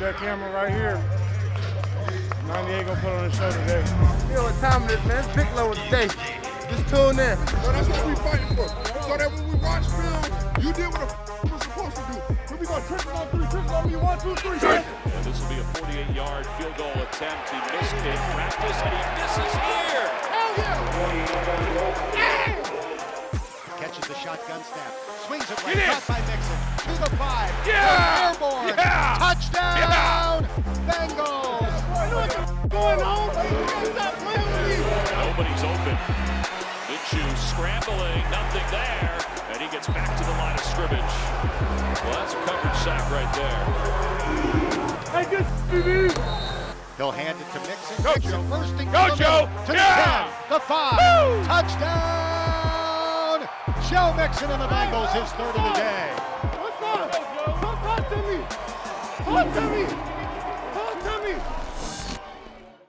that camera right here. 98 gonna put on the show today. You know what time it is, man. It's Big Low today. Just tune in. So that's what we fighting for. So that when we watch film, you did what the was supposed to do. Then we gonna trick it on 3, trick it on me, 1, 2, 3. And this will be a 48-yard field goal attempt. He missed it in practice, and he misses here. Hell yeah! Catches the shotgun snap. Swings it right, caught by Mixon. To the 5. Yeah! Airborne. Yeah! Touchdown! Bengals! You know what the going on? Stop playing with me. Nobody's open. Minshew scrambling, nothing there, and he gets back to the line of scrimmage. Well, that's a coverage sack right there. Hey, good He'll hand it to Mixon. Go, Mixon Joe. bursting Go, to the Joe. middle, to Yeah. the 10, the 5. Woo. Touchdown! Joe Mixon and the Bengals, his third of the day. What's up? Don't talk to me. Talk to me.